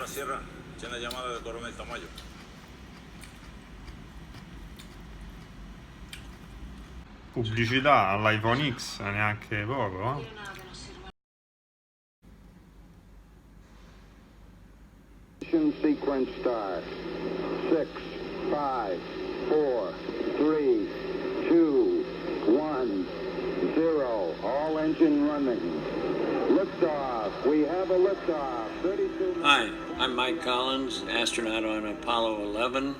la sierra, c'è una llamada del coronel Tamayo. Pubblicità all'iPhone X, neanche poco, eh? Sequence start. 6, 5, 4, 3, 2, 1, 0. All engine running. Liftoff. We have a liftoff. 32 minutes. Hi, I'm Mike Collins, astronaut on Apollo 11.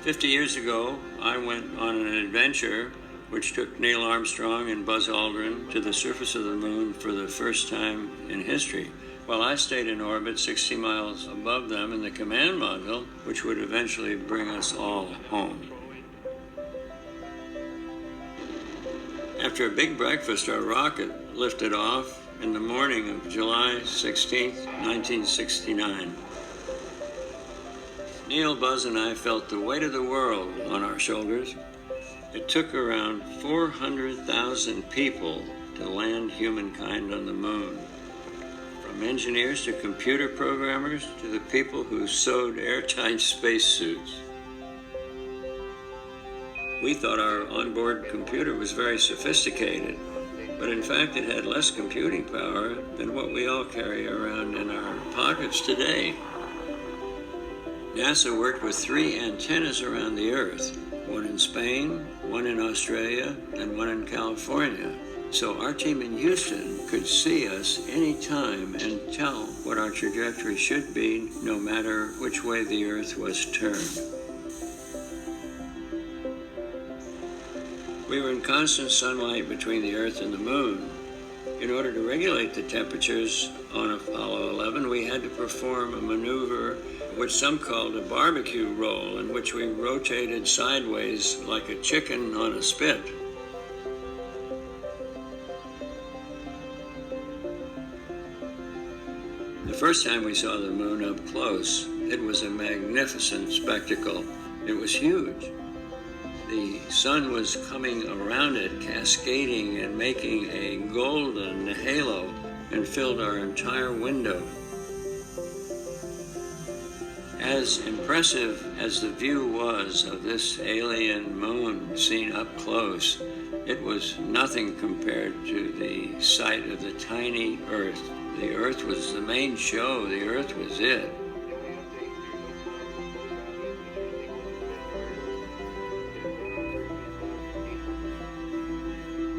50 years ago, I went on an adventure which took Neil Armstrong and Buzz Aldrin to the surface of the moon for the first time in history, while I stayed in orbit 60 miles above them in the command module, which would eventually bring us all home. After a big breakfast, our rocket lifted off in the morning of July 16, 1969. Neil, Buzz, and I felt the weight of the world on our shoulders. It took around 400,000 people to land humankind on the moon. From engineers to computer programmers to the people who sewed airtight spacesuits. We thought our onboard computer was very sophisticated, but in fact it had less computing power than what we all carry around in our pockets today. NASA worked with 3 antennas around the Earth, one in Spain, one in Australia, and one in California. So our team in Houston could see us anytime and tell what our trajectory should be, no matter which way the Earth was turned. We were in constant sunlight between the Earth and the Moon. In order to regulate the temperatures on Apollo 11, we had to perform a maneuver which some called a barbecue roll, in which we rotated sideways like a chicken on a spit. The first time we saw the moon up close, it was a magnificent spectacle. It was huge. The sun was coming around it, cascading and making a golden halo, and filled our entire window. As impressive as the view was of this alien moon seen up close, it was nothing compared to the sight of the tiny Earth. The Earth was the main show. The Earth was it.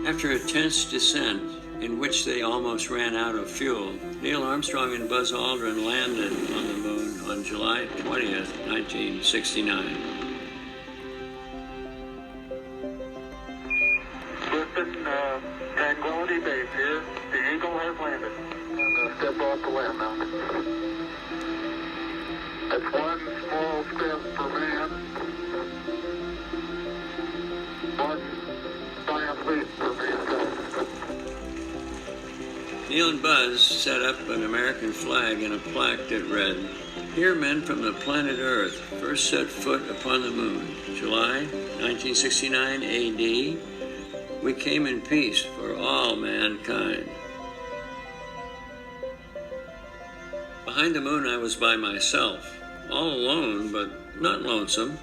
After a tense descent, in which they almost ran out of fuel, Neil Armstrong and Buzz Aldrin landed on the moon on July 20th, 1969. Listen, Tranquility Base here. The Eagle has landed. I'm going to step off the land now. That's one small step for man. One giant leap for mankind. Neil and Buzz set up an American flag and a plaque that read, "Here men from the planet Earth first set foot upon the moon. July 1969 AD. We came in peace for all mankind." Behind the moon I was by myself, all alone but not lonesome.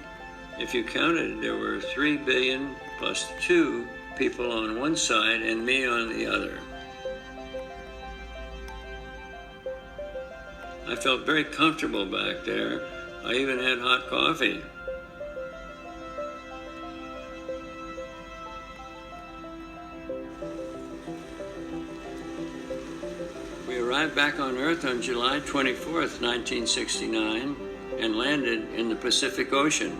If you counted, there were 3 billion plus 2 people on one side and me on the other. I felt very comfortable back there. I even had hot coffee. We arrived back on Earth on July 24th, 1969, and landed in the Pacific Ocean.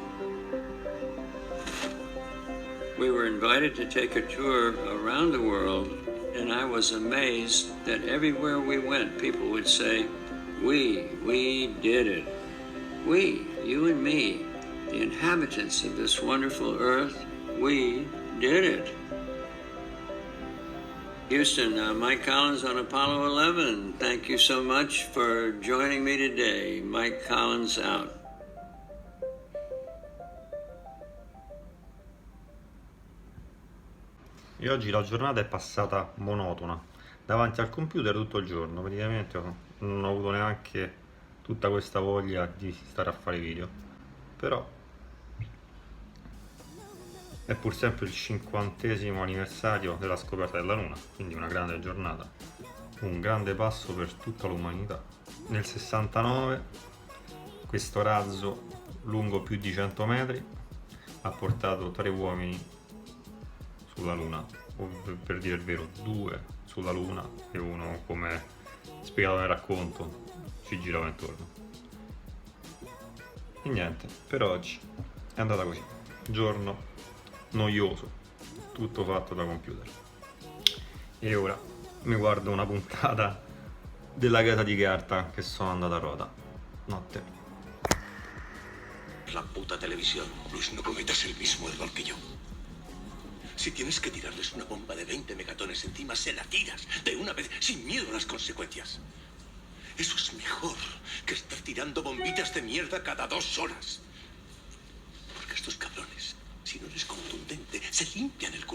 We were invited to take a tour around the world, and I was amazed that everywhere we went, people would say, we did it. We, you and me, the inhabitants of this wonderful Earth, we did it. Houston, Mike Collins on Apollo 11. Thank you so much for joining me today. Mike Collins out. E oggi la giornata è passata monotona, davanti al computer tutto il giorno, praticamente non ho avuto neanche tutta questa voglia di stare a fare video. Però è pur sempre il 50° anniversario della scoperta della Luna, quindi una grande giornata, un grande passo per tutta l'umanità. Nel 69 questo razzo lungo più di 100 metri ha portato 3 uomini sulla Luna, o per dire il vero 2 sulla Luna e uno, come spiegato nel racconto, ci girava intorno. E niente, per oggi è andata così, giorno noioso, tutto fatto da computer. E ora mi guardo una puntata della Casa di Carta che sono andata a rota. Notte. La puta televisión. Luis, no cometas el mismo error que yo. Si tienes que tirarles una bomba de 20 megatones encima, se la tiras de una vez, sin miedo a las consecuencias. Eso es mejor que estar tirando bombitas de mierda cada 2 horas. Porque estos cabrones, si no eres contundente, se limpian el culo.